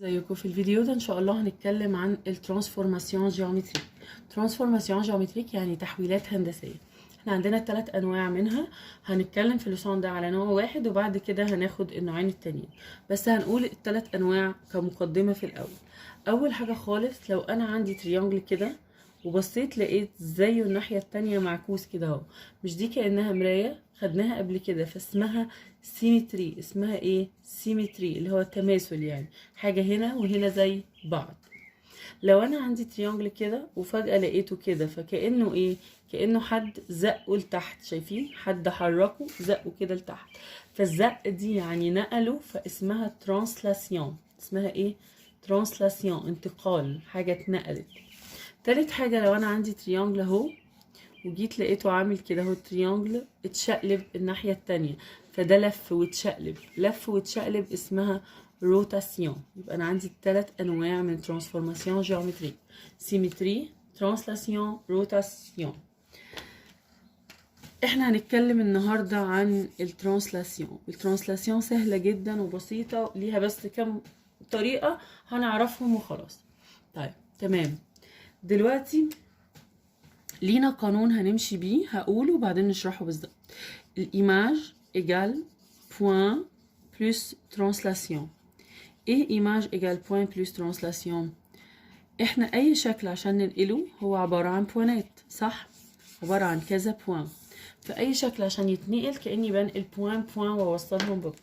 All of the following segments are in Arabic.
ازيكم؟ في الفيديو ده ان شاء الله هنتكلم عن الترانسفورماسيون جيومتريك. ترانسفورماسيون جيومتريك يعني تحويلات هندسيه. احنا عندنا 3 انواع منها، هنتكلم في اللسان ده على نوع واحد وبعد كده هناخد النوعين التانيين، بس هنقول ال3 انواع كمقدمه في الاول. اول حاجه خالص، لو انا عندي تريانجل كده وبصيت لقيت زيه الناحيه التانية معكوس كده اهو، مش دي كانها مرايه؟ خدناها قبل كده فاسمها سيمتري. اسمها ايه؟ سيمتري، اللي هو التماثل، يعني حاجة هنا وهنا زي بعض. لو انا عندي تريانجل كده وفجأة لقيته كده، فكأنه ايه؟ كأنه حد زقه لتحت. شايفين؟ حد حركه زقه كده لتحت، فالزق دي يعني نقله، فاسمها ترانسلاسيون. اسمها ايه؟ ترانسلاسيون، انتقال، حاجة اتنقلت. تالت حاجة، لو انا عندي تريانجل اهو وجيت لقيته عامل كده اهو، التريانجل اتشقلب الناحية التانية، فده لف واتشقلب، لف واتشقلب، اسمها روتاسيون. يبقى انا عندي 3 انواع من ترانسفورماسيون جيومتريك: سيمتري، ترانسلاسيون، روتاسيون. احنا هنتكلم النهاردة عن الترانسلاسيون. الترانسلاسيون سهلة جدا وبسيطة، ليها بس كم طريقة هنعرفهم وخلاص. طيب تمام، دلوقتي لينا قانون هنمشي بيه، هقوله وبعدين نشرحه بالظبط. الإيماج إيجال بوين بلس ترانسلاسيون. إيه إيماج إيجال بوين بلس ترانسلاسيون؟ إحنا أي شكل عشان ننقله هو عبارة عن بوينات، صح؟ عبارة عن كذا بوين. فأي شكل عشان يتنقل كأني بنقل بوين بوين وأوصلهم ببعض،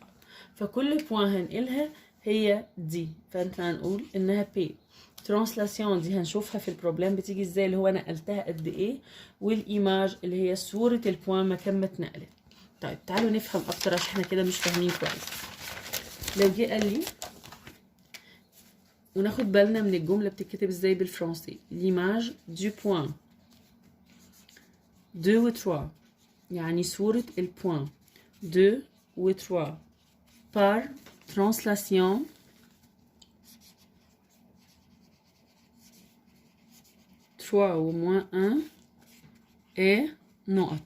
فكل بوين هنقلها هي دي، فأنت هنقول إنها بي. ترانسلاسيون دي هنشوفها في البروبلم بتيجي ازاي، اللي هو نقلتها قد ايه، والايماج اللي هي صورة البوان مكان ما اتنقلت. طيب تعالوا نفهم اكتر عشان احنا كده مش فاهمين كويس. لو جه قال لي، وناخد بالنا من الجملة بتتكتب ازاي بالفرنسي، ليماج دو بوان 2 و 3، يعني صورة البوان 2 و 3 par translation و moins 1 et نقط.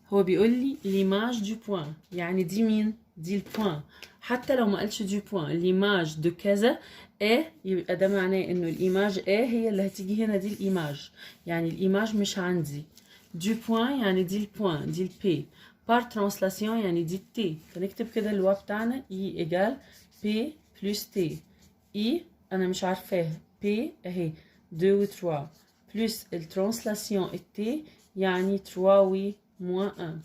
هو بيقول لي ليماج دو بوان، يعني دي مين؟ دي البوان. حتى لو ما قالش دو بوان، ليماج دو كذا ايه، يبقى ده معناه انه الايماج ايه هي اللي هتيجي هنا، دي الايماج، يعني الايماج مش عندي. دو بوان يعني دي البوان، دي البي. بار ترانسلاسيون يعني دي التي. فنكتب كده اللي هو بتاعنا اي ايجال بي بلس تي. اي انا مش عارفاها، بي اهي 2 و 3 بلس الترانسلاسيون التي يعني 3 و موان 1.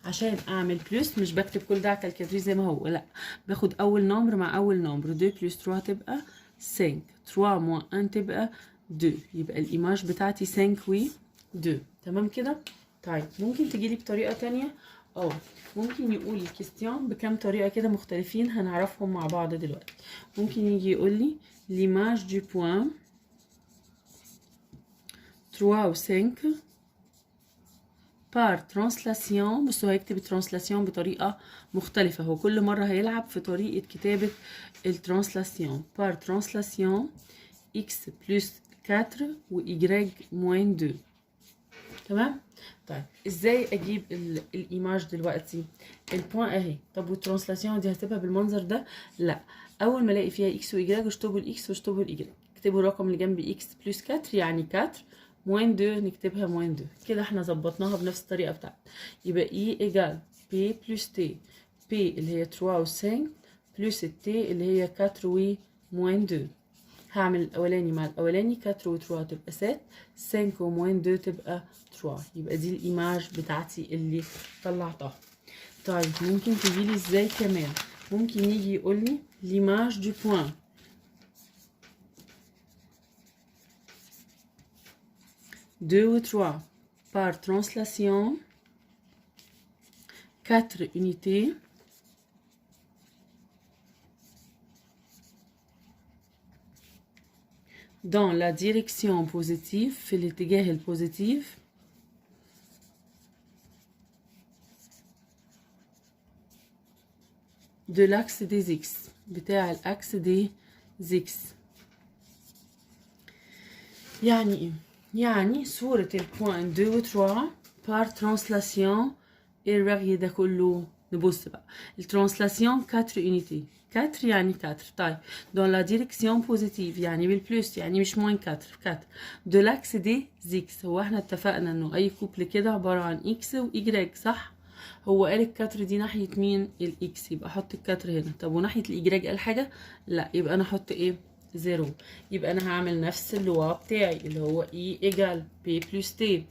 عشان اعمل بلس مش بكتب كل ده على الكالكولاتريس زي ما هو، لا، باخد اول نمبر مع اول نمبر. 2 بلس 3 تبقى 5، 3 موان 1 تبقى 2، يبقى الايماج بتاعتي 5 و 2. تمام كده؟ طيب ممكن تجيلي بطريقه تانية، ممكن يقول الكيستيون بكام طريقه كده مختلفين هنعرفهم مع بعض دلوقتي. ممكن يجي يقول لي ليماج دو بوين 3 و 5 بار ترانسلاسيون. بصوا هيكتب الترانسلاسيون بطريقة مختلفة، هو كل مرة هيلعب في طريقة كتابة الترانسلاسيون. بار ترانسلاسيون x بلس 4 و y موين 2. تمام؟ طيب ازاي اجيب الايماج دلوقتي؟ البوان اهي. طب والترانسلاسيون دي هسيبها بالمنظر ده؟ لا، اول ما الاقي فيها x و y اشطبوا الاكس واشطبوا الاي، اكتبوا الرقم اللي جنب x بلس 4 يعني 4 موين 2، نكتبها موين 2. كده احنا ظبطناها بنفس الطريقه بتاعتنا. يبقى E ايجال P بلس T. P اللي هي 3 و 5 بلس T اللي هي 4 و موين 2. هعمل الاولاني مع الاولاني، 4 و 3 تبقى 7، 5 و موين 2 تبقى 3. يبقى دي الايماج بتاعتي اللي طلعتها. طيب ممكن تجيلي ازاي كمان؟ ممكن يجي يقول لي ليماج دو بوين 2 و 3 par translation 4 unités dans la direction positive، في الاتجاه البوزيتيف de l'axe des x، بتاع الاكس دي زيكس. يعني ايه؟ يعني صورة البوان 2 و 3 par translation، ايه الرغي ده كله؟ نبص بقى الترانسلاسيون 4 unité 4 يعني 4. طيب dans la direction positive يعني بالبلس يعني مش موين 4 4 de l'axe des x. هو احنا اتفقنا انه اي كوبل كده عبارة عن اكس واي صح؟ هو قال الكتر دي ناحية مين؟ الاكس، يبقى احط الكتر هنا. طب وناحية الايجراج قال حاجة؟ لا، يبقى انا احط ايه؟ 0. يبقى انا هعمل نفس اللوا بتاعي اللي هو اي ايجال بي بلس تي.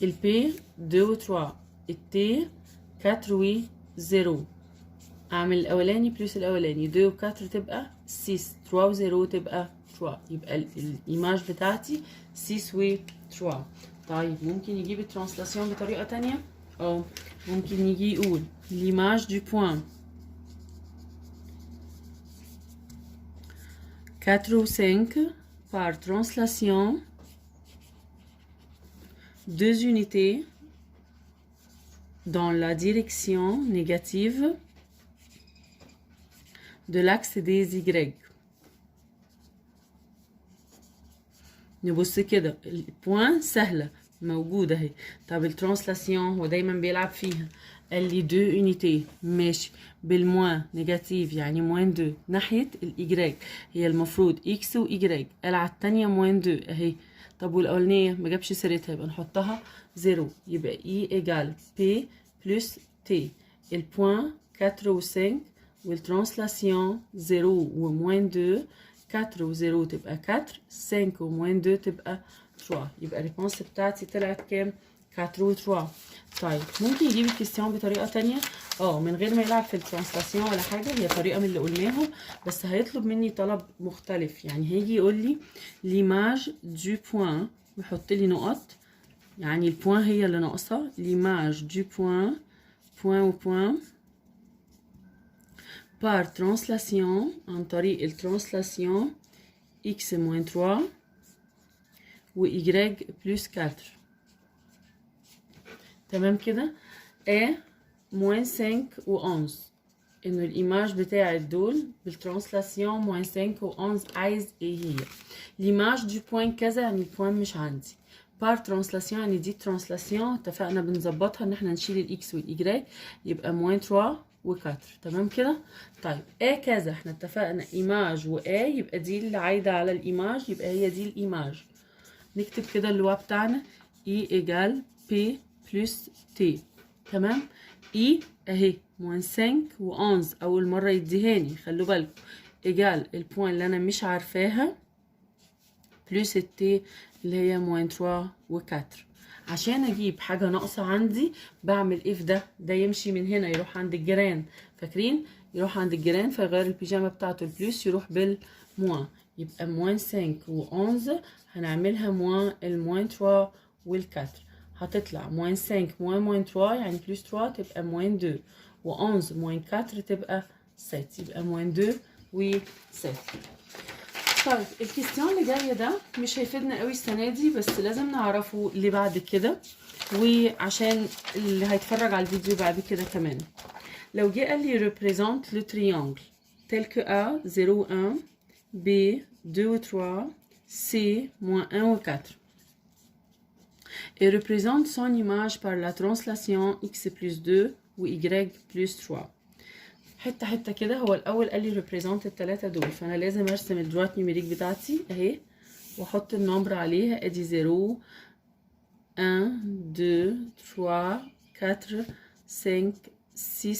البي 2 و 3، التي 4 و 0. اعمل الاولاني بلس الاولاني، 2 و 4 تبقى 6، 3 و 0 تبقى 3. يبقى الايماج بتاعتي 6 و 3. طيب ممكن يجيب الترانسلاسيون بطريقه تانية. ممكن يجي يقول l'image du point 4 ou 5 par translation 2 unités dans la direction négative de l'axe des Y. نبص كده البوان سهلة موجودة اهي. طب الترانسلاسيون هو دايما بيلعب فيها. قال لي 2 يونيتي ماشي بالموان نيجاتيف يعني موان 2 ناحية الايجراج. هي المفروض اكس وايجراج، قال على التانية موان 2 اهي. طب والاولانية ما جابش سيرتها يبقى نحطها 0. يبقى اي ايجال بي بلس تي. البوان 4 و 5 والترانسلاسيون 0 و موان 2. 4 و 0 تبقى 4، 5 و موان 2 تبقى 3. يبقى الريبونس بتاعتي طلعت كام؟ 4 و 3. طيب ممكن يجيب الكيستيون بطريقه تانية من غير ما يلعب في الترانسلاسيون ولا حاجه. هي طريقه من اللي قلناهم بس هيطلب مني طلب مختلف. يعني هيجي يقول لي ليماج دو بوين، ويحط لي نقط يعني البوين هي اللي ناقصه. ليماج دو بوين بوين و بوين par translation عن طريق الترانسلاسيون x moins 3 و y plus 4. تمام كده. a moins 5 و 11 انه الايماج بتاعت دول بالترانسلاسيون moins 5 و 11 عايز ايه هي؟ ليماج دو بوين كذا يعني البوين مش عندي. بار ترانسلاسيون يعني دي ترانسلاسيون اتفقنا بنظبطها ان احنا نشيل الاكس والاي يبقى moins 3 و4. تمام كده. طيب A كذا احنا اتفقنا ايماج و A يبقى دي اللي عايدة على الايماج، يبقى هي دي الايماج. نكتب كده اللي هو بتاعنا E ايجال P بلس T. تمام. E اهي موان 5 و 11 اول مرة يديهاني خلوا بالكم ايجال البوين اللي انا مش عارفاها بلس التي اللي هي موان 3 و 4. عشان اجيب حاجه ناقصه عندي بعمل ايه في ده يمشي من هنا يروح عند الجيران. فاكرين؟ يروح عند الجيران فيغير البيجامه بتاعته البلس يروح بالموان. يبقى موان 5 و 11 هنعملها موان الموان 3 وال4. هتطلع موان 5 موان 3 يعني بلس 3 تبقى موان 2 و 11 موان 4 تبقى 7. يبقى موان 2 و 7. طيب الكيستيون اللي جايه ده مش هيفيدنا قوي السنه دي بس لازم نعرفه اللي بعد كده وعشان اللي هيتفرج على الفيديو بعد كده كمان. لو جه قال لي represente le triangle tel que A 0 و 1 B 2 و 3 C moins 1 و 4 et représente son image par la translation x plus 2 و y plus 3. حته حته كده. هو الاول قال لي ريبريزنت الثلاثه دول فانا لازم ارسم الدروات نيميريك بتاعتي اهي واحط النمبر عليها. ادي 0 1 2 3 4 5 6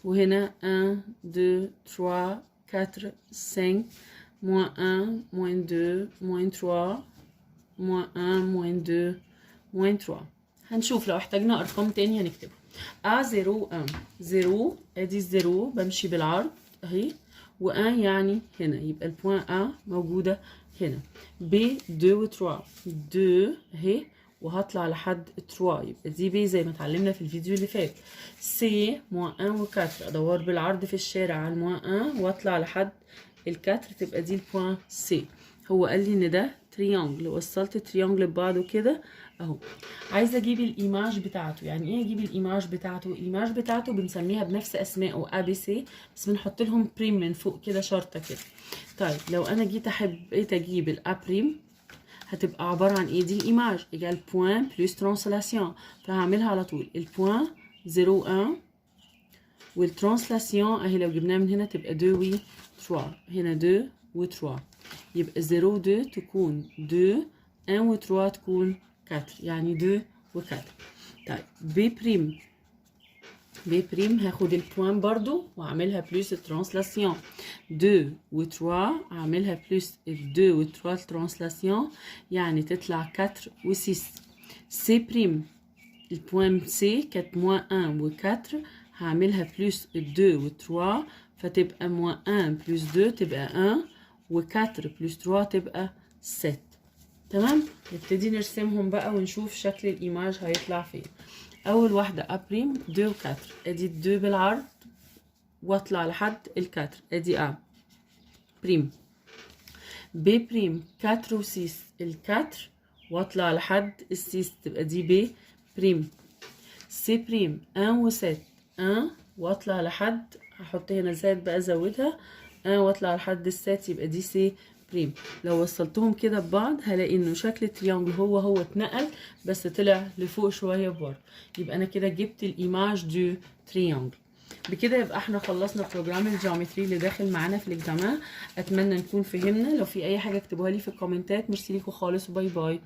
وهنا 1 2 3 4 5 moins 1 moins 2 moins 3 moins 1 moins 2 moins 3. هنشوف لو احتاجنا ارقام تاني هنكتبها. A 0 1 0 ادي الزيرو بمشي بالعرض اهي و 1 يعني هنا يبقى البوان A موجودة هنا. B 2 و 3 2 اهي وهطلع لحد 3 يبقى دي B زي ما اتعلمنا في الفيديو اللي فات. C موان 1 و 4 ادور بالعرض في الشارع على الموان 1 واطلع لحد الكاتر تبقى دي البوان C. هو قال لي ان ده تريانجل. وصلت التريانجل ببعضه كده اهو. عايزه اجيب الايماج بتاعته. يعني ايه اجيب الايماج بتاعته؟ الايماج بتاعته بنسميها بنفس اسمائه A B C بس بنحط لهم بريم من فوق كده شرطه كده. طيب لو انا جيت اجيب الA بريم هتبقى عبارة عن ايه؟ دي الايماج ايجال بوين بلس ترانسلاسيون، فهعملها على طول البوين 0 1 والترانسلاسيون اهي لو جبناها من هنا تبقى 2 و 3، هنا 2 و 3 يبقى 0 و 2 تكون 2 1 و 3 تكون 4 يعني 2 و 4. طيب بي بريم، بي بريم هاخد البوان برضو واعملها بلس الترانسلاسيون 2 و 3 اعملها بلس ال 2 و 3 الترانسلاسيون يعني تطلع 4 و 6. سي بريم البوان سي كانت موان 1 و 4 هعملها بلس ال 2 و 3 فتبقى موان 1 بلس 2 تبقى 1 و 4 بلس 3 تبقى 7. تمام؟ نبتدي نرسمهم بقى ونشوف شكل الايماج هيطلع فين. اول واحده ا بريم 2 و 4 ادي 2 بالعرض واطلع لحد ال 4 ادي ا بريم. بي بريم 4 و 6 ال 4 واطلع لحد ال 6 تبقى دي بي بريم. سي بريم 1 و 7 1 واطلع لحد هحط هنا زائد بقى ازودها 1 واطلع لحد ال 7 يبقى دي سي بريم. لو وصلتهم كده ببعض هلاقي انه شكل التريانجل هو اتنقل بس طلع لفوق شويه بره، يبقى انا كده جبت الايماج دو تريانجل. بكده يبقى احنا خلصنا بروجرام الجيومتري اللي داخل معانا في الاجزاء. اتمنى نكون فهمنا، لو في اي حاجه اكتبوها لي في الكومنتات. ميرسي ليكوا خالص وباي باي.